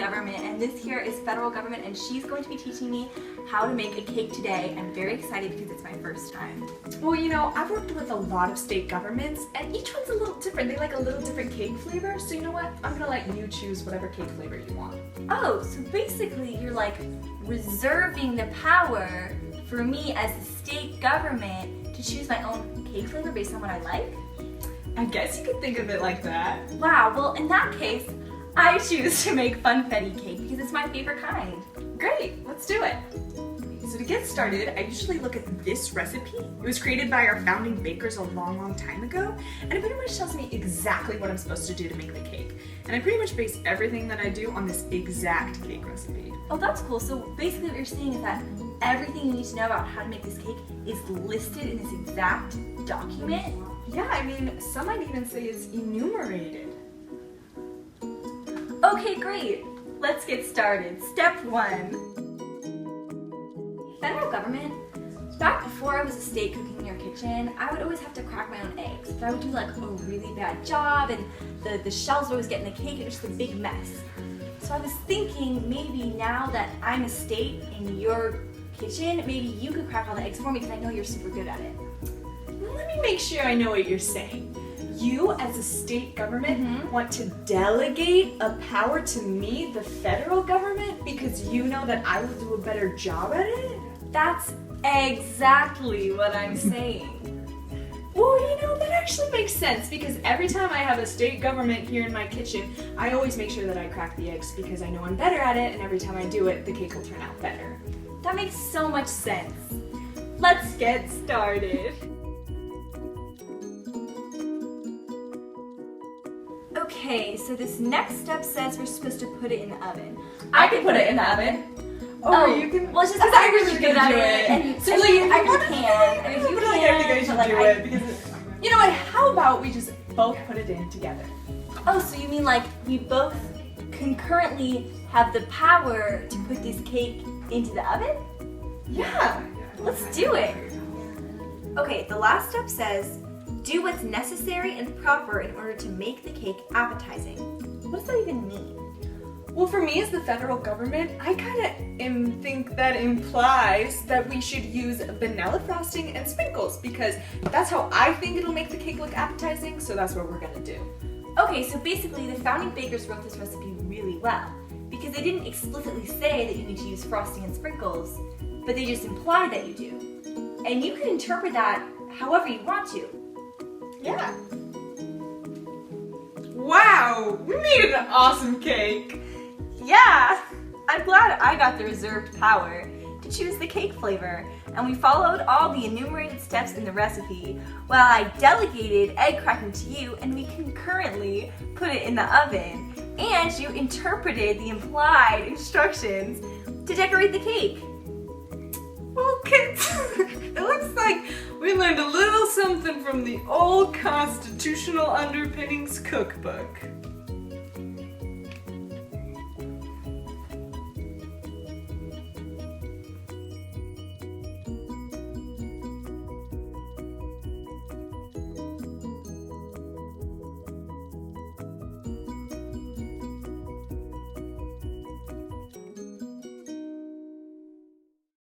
government, and this here is federal government, and she's going to be teaching me how to make a cake today. I'm very excited because it's my first time. Well, you know, I've worked with a lot of state governments, and each one's a little different. They like a little different cake flavor, so you know what? I'm gonna let you choose whatever cake flavor you want. Oh, so basically you're like reserving the power for me as the state government to choose my own cake flavor based on what I like? I guess you could think of it like that. Wow, well in that case, I choose to make funfetti cake because it's my favorite kind. Great, let's do it. So to get started, I usually look at this recipe. It was created by our founding bakers a long time ago, and it pretty much tells me exactly what I'm supposed to do to make the cake. And I pretty much base everything that I do on this exact cake recipe. Oh, that's cool. So basically what you're saying is that everything you need to know about how to make this cake is listed in this exact document? Yeah, I mean, some might even say it's enumerated. Okay, great. Let's get started. Step 1. Federal government, back before I was a state cooking in your kitchen, I would always have to crack my own eggs. But I would do like a really bad job, and the shells would always get in the cake, and it was just a big mess. So I was thinking maybe now that I'm a state in your kitchen, maybe you could crack all the eggs for me because I know you're super good at it. Let me make sure I know what you're saying. You, as a state government, want to delegate a power to me, the federal government, because you know that I will do a better job at it? That's exactly what I'm saying. Well, you know, that actually makes sense because every time I have a state government here in my kitchen, I always make sure that I crack the eggs because I know I'm better at it, and every time I do it, the cake will turn out better. That makes so much sense. Let's get started. Okay, so this next step says we're supposed to put it in the oven. I can put it in the oven. Oh, you can. well, it's just because I'm really good at it. And So, I like, mean, I I really can. And if you feel like I think I can, should but, do like, it because you know what? How about we just both put it in together? Oh, so you mean like we both concurrently have the power to put this cake into the oven? Yeah. Let's do it. Okay, the last step says, do what's necessary and proper in order to make the cake appetizing. What does that even mean? Well, for me as the federal government, I kind of think that implies that we should use vanilla frosting and sprinkles because that's how I think it'll make the cake look appetizing, so that's what we're gonna do. Okay, so basically the founding bakers wrote this recipe really well because they didn't explicitly say that you need to use frosting and sprinkles, but they just implied that you do. And you can interpret that however you want to. Yeah. Wow, we made an awesome cake. Yeah, I'm glad I got the reserved power to choose the cake flavor, and we followed all the enumerated steps in the recipe while I delegated egg cracking to you and we concurrently put it in the oven, and you interpreted the implied instructions to decorate the cake. Well, kids, it looks like we learned a little something from the old constitutional underpinnings cookbook.